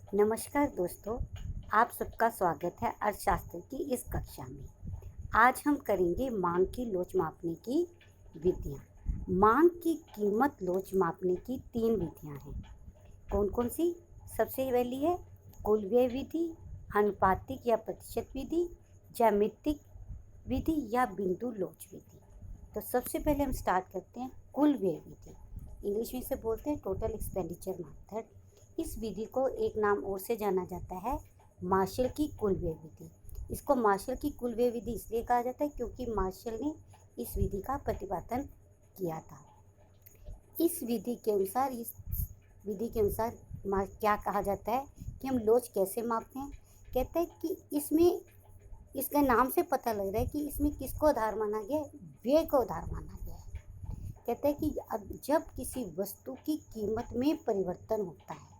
नमस्कार दोस्तों, आप सबका स्वागत है अर्थशास्त्र की इस कक्षा में। आज हम करेंगे मांग की लोच मापने की विधियाँ। मांग की कीमत लोच मापने की 3 विधियाँ हैं। कौन-कौन सी? सबसे पहली है कुल व्यय विधि, आनुपातिक या प्रतिशत विधि, ज्यामितिक विधि या बिंदु लोच विधि। तो सबसे पहले हम स्टार्ट करते हैं कुल व्यय विधि। इंग्लिश में इसे बोलते हैं टोटल एक्सपेंडिचर मेथड। इस विधि को एक नाम और से जाना जाता है मार्शल की कुल व्यय विधि। इसको मार्शल की कुल व्यय विधि इसलिए कहा जाता है क्योंकि मार्शल ने इस विधि का प्रतिपादन किया था। इस विधि के अनुसार क्या कहा जाता है कि हम लोच कैसे मापते हैं। कहते हैं कि इसमें इसके नाम से पता लग रहा है कि इसमें किसको आधार माना गया है, व्यय को आधार माना गया है। कहते हैं कि अब जब किसी वस्तु की कीमत में परिवर्तन होता है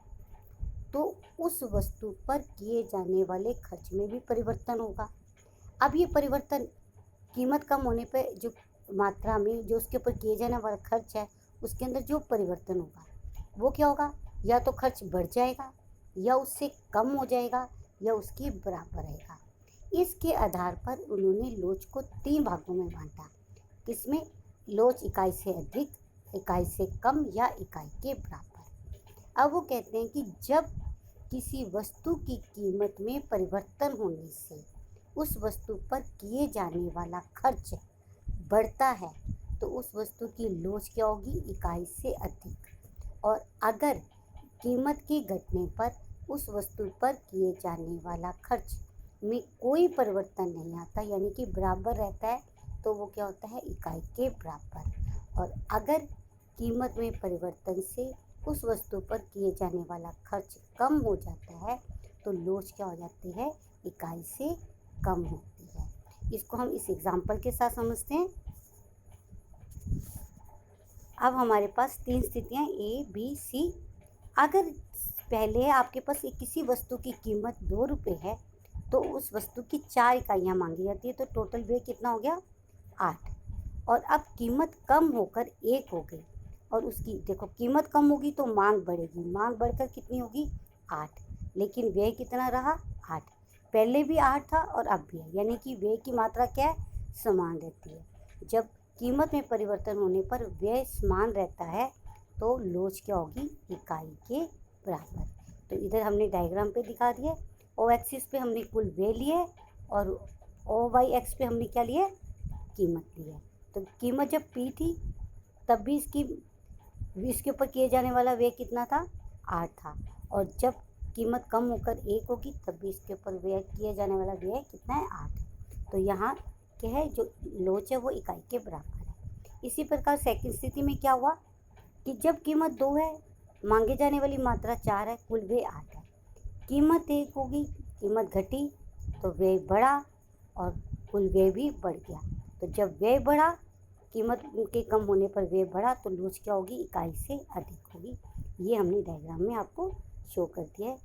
तो उस वस्तु पर किए जाने वाले खर्च में भी परिवर्तन होगा। अब ये परिवर्तन कीमत कम होने पे जो मात्रा में जो उसके ऊपर किए जाने वाला खर्च है उसके अंदर जो परिवर्तन होगा वो क्या होगा, या तो खर्च बढ़ जाएगा या उससे कम हो जाएगा या उसके बराबर रहेगा। इसके आधार पर उन्होंने लोच को 3 भागों में बांटा। किसमें? लोच इकाई से अधिक, इकाई से कम या इकाई के बराबर। अब वो कहते हैं कि जब किसी वस्तु की कीमत में परिवर्तन होने से उस वस्तु पर किए जाने वाला खर्च बढ़ता है तो उस वस्तु की लोच क्या होगी, इकाई से अधिक। और अगर कीमत के घटने पर उस वस्तु पर किए जाने वाला खर्च में कोई परिवर्तन नहीं आता यानी कि बराबर रहता है तो वो क्या होता है, इकाई के बराबर। और अगर कीमत में परिवर्तन से उस वस्तु पर किए जाने वाला खर्च कम हो जाता है तो लोच क्या हो जाती है, इकाई से कम होती है। इसको हम इस एग्जाम्पल के साथ समझते हैं। अब हमारे पास 3 स्थितियाँ ए, बी, सी। अगर पहले आपके पास किसी वस्तु की कीमत 2 रुपये है तो उस वस्तु की 4 इकाइयाँ मांगी जाती है तो टोटल व्यय कितना हो गया, 8। और अब कीमत कम होकर 1 हो गई और उसकी देखो कीमत कम होगी तो मांग बढ़ेगी, मांग बढ़कर कितनी होगी, 8। लेकिन व्यय कितना रहा, 8। पहले भी 8 था और अब भी है, यानी कि व्यय की मात्रा क्या है, समान रहती है। जब कीमत में परिवर्तन होने पर व्यय समान रहता है तो लोच क्या होगी, इकाई के बराबर। तो इधर हमने डायग्राम पे दिखा दिया, ओ एक्सिस पे हमने कुल व्यय लिए और ओ वाई एक्स पे हमने क्या लिए, कीमत ली है। तो कीमत जब पी थी तब भी इसके ऊपर किए जाने वाला व्यय कितना था, 8 था। और जब कीमत कम होकर 1 होगी तब भी इसके ऊपर व्यय किए जाने वाला व्यय कितना है, 8। तो यहाँ क्या है, जो लोच है वो इकाई के बराबर है। इसी प्रकार सेकंड स्थिति में क्या हुआ कि जब कीमत 2 है, मांगे जाने वाली मात्रा 4 है, कुल व्यय 8 है। कीमत 1 होगी, कीमत घटी तो व्यय बढ़ा और कुल व्यय भी बढ़ गया। तो जब व्यय बढ़ा, कीमत के कम होने पर व्यय बढ़ा तो लोच क्या होगी, इकाई से अधिक होगी। ये हमने डायग्राम में आपको शो कर दिया है।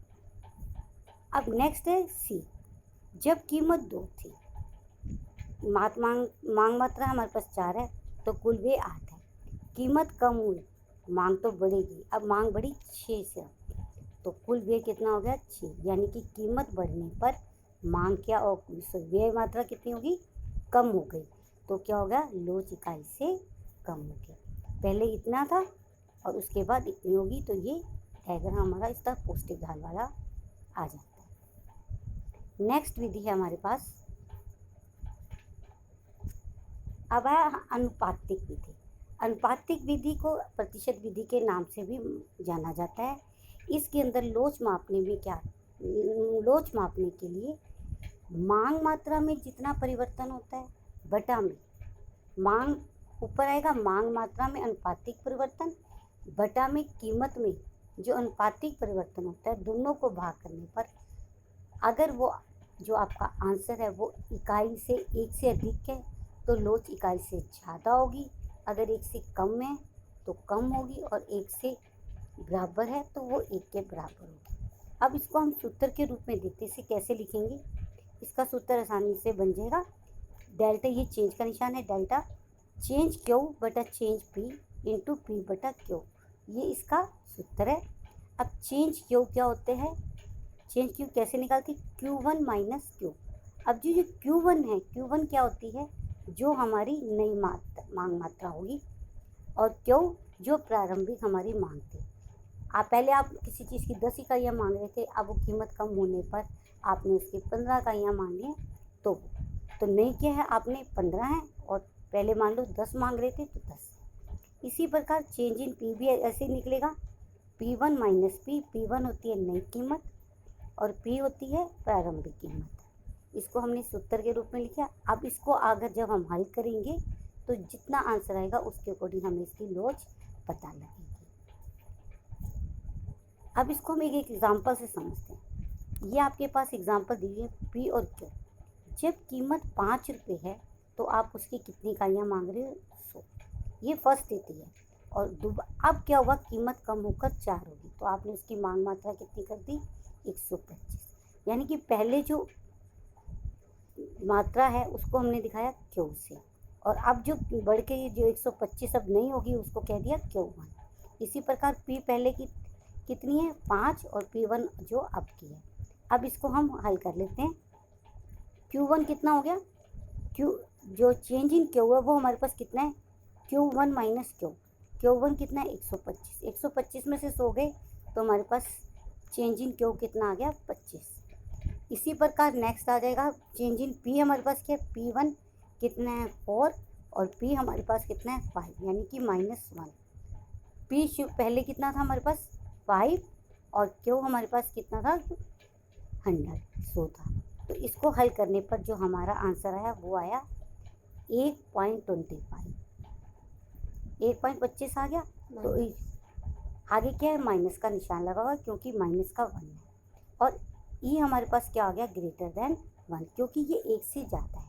अब नेक्स्ट है सी। जब कीमत 2 थी, मांग मात्रा हमारे पास 4 है तो कुल व्यय 8 है। कीमत कम हुई, मांग तो बढ़ेगी, अब मांग बढ़ी 6 से, तो कुल व्यय कितना हो गया, 6। यानी कि कीमत बढ़ने पर मांग क्या और व्यय मात्रा कितनी होगी, कम हो गई। तो क्या होगा, लोच इकाई से कम हो गया। पहले इतना था और उसके बाद इतनी होगी तो ये डायग्राम हमारा इस तरह पौष्टिक ढाल वाला आ जाता है। नेक्स्ट विधि है हमारे पास, अब है अनुपातिक विधि। अनुपातिक विधि को प्रतिशत विधि के नाम से भी जाना जाता है। इसके अंदर लोच मापने के लिए मांग मात्रा में जितना परिवर्तन होता है बटा में मांग ऊपर आएगा, मांग मात्रा में अनुपातिक परिवर्तन बटा में कीमत में जो अनुपातिक परिवर्तन होता है, दोनों को भाग करने पर अगर वो जो आपका आंसर है वो इकाई से 1 से अधिक है तो लोच इकाई से ज़्यादा होगी, अगर 1 से कम है तो कम होगी और 1 से बराबर है तो वो 1 के बराबर होगी। अब इसको हम सूत्र के रूप में देते, इसे कैसे लिखेंगे, इसका सूत्र आसानी से बन जाएगा, डेल्टा, ये चेंज का निशान है, डेल्टा चेंज क्यू बटा चेंज पी इंटू पी बटा क्यू, ये इसका सूत्र है। अब चेंज क्यू क्या होते हैं, चेंज क्यू कैसे निकालती, Q1 माइनस क्यू। अब जो Q1 है, Q1 क्या होती है, जो हमारी नई मांग मात्रा होगी, और क्यू जो प्रारंभिक हमारी मांग थी। पहले आप किसी चीज़ की 10 इकाइयाँ मांग रहे थे, अब वो कीमत कम होने पर आपने उसकी 15 इकाइयाँ मांगी, तो नई क्या है, आपने 15 है और पहले मान लो 10 मांग रहे थे तो 10। इसी प्रकार चेंज इन पी भी ऐसे निकलेगा, P1 माइनस पी। P1 होती है नई कीमत और P होती है प्रारंभिक कीमत। इसको हमने सूत्र के रूप में लिखा। अब इसको अगर जब हम हल करेंगे तो जितना आंसर आएगा उसके अकॉर्डिंग हमें इसकी लोच पता लगेगी। अब इसको हम एक एग्जाम्पल से समझते हैं। ये आपके पास एग्जाम्पल दीजिए, P और Q। जब कीमत 5 रुपये है तो आप उसकी कितनी इकाइयाँ मांग रहे हो, 100। ये फर्स्ट स्थिति है। और अब क्या हुआ, कीमत कम होकर 4 होगी, तो आपने उसकी मांग मात्रा कितनी कर दी, 125। यानी कि पहले जो मात्रा है उसको हमने दिखाया Q से, और अब जो बढ़ के जो 125 अब नहीं होगी उसको कह दिया Q1। इसी प्रकार P पहले की कितनी है, 5, और P1 जो अब की है। अब इसको हम हल कर लेते हैं। Q1 कितना हो गया, Q जो चेंज इन Q है वो हमारे पास कितना है, Q1 माइनस Q। Q1 कितना है, 125। 125 में से 100 गए तो हमारे पास चेंज इन Q कितना आ गया, 25। इसी प्रकार नेक्स्ट आ जाएगा चेंज इन P। हमारे पास क्या है, P1 कितना है, 4, और P हमारे पास कितना है, 5, यानी कि -1। P पहले कितना था हमारे पास, 5, और Q हमारे पास कितना था, 100 था। तो इसको हल करने पर जो हमारा आंसर आया वो आया 1.25। 1.25 आ गया। तो आगे क्या है, माइनस का निशान लगा हुआ क्योंकि माइनस का 1 है, और ये हमारे पास क्या आ गया, ग्रेटर देन 1, क्योंकि ये 1 से ज़्यादा है।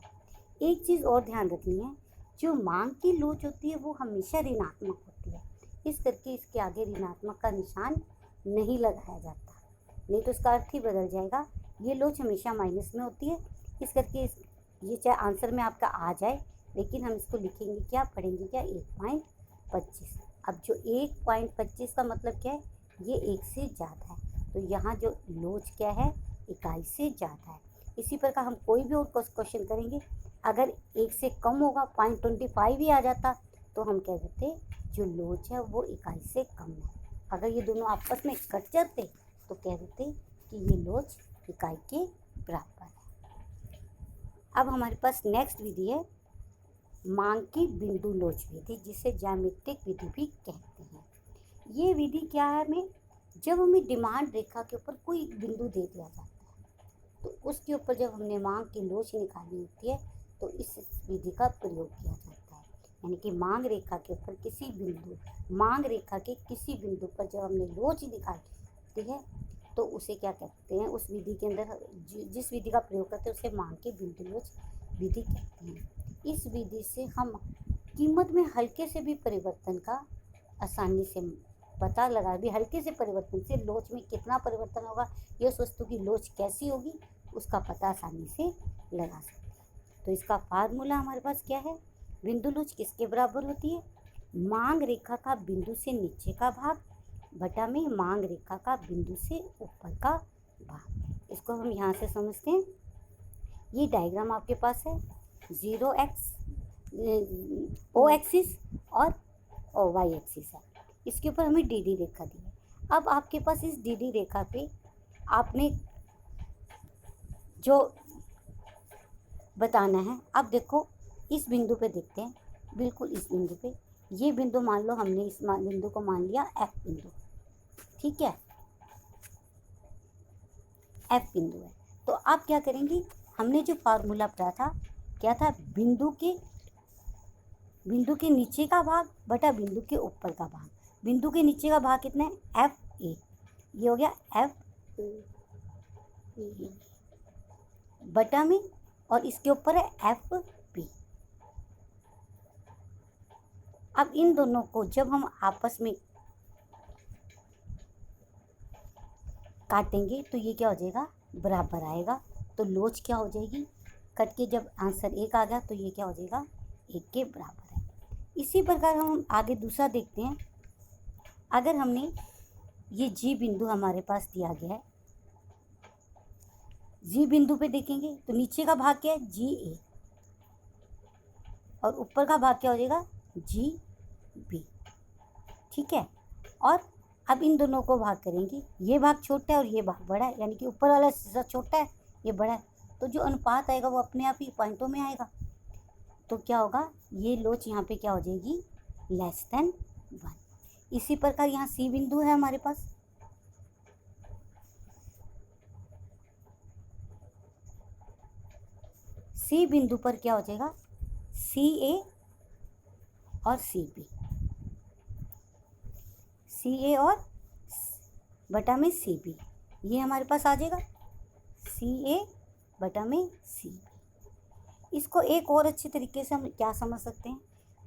एक चीज़ और ध्यान रखनी है, जो मांग की लोच होती है वो हमेशा ऋणात्मक होती है, इस करके इसके आगे ऋणात्मक का निशान नहीं लगाया जाता, नहीं तो इसका अर्थ ही बदल जाएगा। ये लोच हमेशा माइनस में होती है, इस करके ये चाहे आंसर में आपका आ जाए लेकिन हम इसको लिखेंगे क्या, पढ़ेंगे क्या, 1.25। अब जो 1.25 का मतलब क्या है, ये 1 से ज़्यादा है, तो यहाँ जो लोच क्या है, इकाई से ज़्यादा है। इसी प्रकार हम कोई भी और क्वेश्चन करेंगे, अगर 1 से कम होगा, 0.25 भी आ जाता, तो हम कह देते जो लोच है वो इकाई से कम है। अगर ये दोनों आपस में कट जाते तो कह देते कि ये लोच इकाई के बराबर है। अब हमारे पास नेक्स्ट विधि है मांग की बिंदु लोच विधि, जिसे ज्यामितिक विधि भी कहते हैं। ये विधि क्या है, हमें जब हमें डिमांड रेखा के ऊपर कोई बिंदु दे दिया जाता है तो उसके ऊपर जब हमने मांग की लोच निकालनी होती है तो इस विधि का प्रयोग किया जाता है। यानी कि मांग रेखा के ऊपर मांग रेखा के किसी बिंदु पर जब हमने लोच निकालती है तो उसे क्या कहते हैं, उस विधि के अंदर जिस विधि का प्रयोग करते हैं उसे मांग की बिंदु लोच विधि कहते हैं। इस विधि से हम कीमत में हल्के से भी परिवर्तन का आसानी से पता लगा, भी हल्के से परिवर्तन से लोच में कितना परिवर्तन होगा, ये उस वस्तु की लोच कैसी होगी उसका पता आसानी से लगा सकते हैं। तो इसका फार्मूला हमारे पास क्या है, बिंदु लोच किसके बराबर होती है, मांग रेखा का बिंदु से नीचे का भाग बटा में मांग रेखा का बिंदु से ऊपर का भाग। इसको हम यहाँ से समझते हैं। ये डायग्राम आपके पास है, 0x O एक्सिस और Y एक्सिस है, इसके ऊपर हमें DD रेखा दी है। अब आपके पास इस DD रेखा पे आपने जो बताना है, अब देखो इस बिंदु पे देखते हैं, बिल्कुल इस बिंदु पे, ये बिंदु मान लो हमने इस बिंदु को मान लिया F बिंदु, ठीक है, F बिंदु है। तो आप क्या करेंगे, हमने जो फार्मूला पढ़ा था क्या था, बिंदु के नीचे का भाग बटा बिंदु के ऊपर का भाग। बिंदु के नीचे का भाग कितना है, FA, ये हो गया F बटा में, और इसके ऊपर है FB। अब इन दोनों को जब हम आपस में काटेंगे तो ये क्या हो जाएगा, बराबर आएगा, तो लोच क्या हो जाएगी, कट के जब आंसर 1 आ गया तो ये क्या हो जाएगा, 1 के बराबर है। इसी प्रकार हम आगे दूसरा देखते हैं। अगर हमने ये G बिंदु हमारे पास दिया गया है, जी बिंदु पे देखेंगे तो नीचे का भाग क्या है, जी ए, और ऊपर का भाग क्या हो जाएगा, जी बी। ठीक है, और अब इन दोनों को भाग करेंगे, ये भाग छोटा है और ये भाग बड़ा है, यानी कि ऊपर वाला हिस्सा छोटा है, ये बड़ा है, तो जो अनुपात आएगा वो अपने आप ही पॉइंटों में आएगा। तो क्या होगा, ये लोच यहाँ पे क्या हो जाएगी, लेस देन 1। इसी प्रकार यहाँ सी बिंदु है हमारे पास, सी बिंदु पर क्या हो जाएगा, सी ए और सी बी, सी ए और बटा में सी बी, ये हमारे पास आ जाएगा सी ए बटा में सी बी। इसको एक और अच्छे तरीके से हम क्या समझ सकते हैं,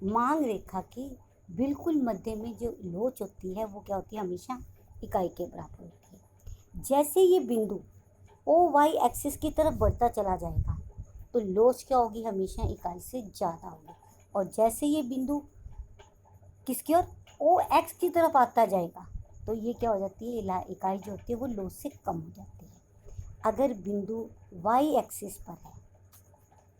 मांग रेखा की बिल्कुल मध्य में जो लोच होती है वो क्या होती है, हमेशा इकाई के बराबर होती है। जैसे ये बिंदु ओ वाई एक्सिस की तरफ बढ़ता चला जाएगा तो लोच क्या होगी, हमेशा इकाई से ज़्यादा होगी, और जैसे ये बिंदु किसकी ओर, ओ एक्स की तरफ आता जाएगा तो ये क्या हो जाती है, इकाई जो होती है वो लोच से कम हो जाती है। अगर बिंदु वाई एक्सिस पर है,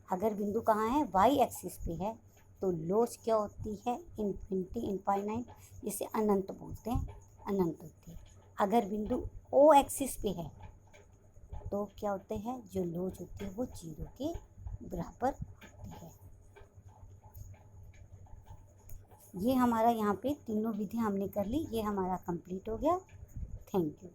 अगर बिंदु कहाँ है, वाई एक्सिस पे है, तो लोच क्या होती है, इन्फिनिटी, इनफाइनाइट, जिसे अनंत बोलते हैं, अनंत होती है। अगर बिंदु ओ एक्सिस पे है तो क्या होते हैं, जो लोच होती है वो 0 के बराबर होती है। ये हमारा यहाँ पे तीनों विधियाँ हमने कर ली, ये हमारा कंप्लीट हो गया। Thank you.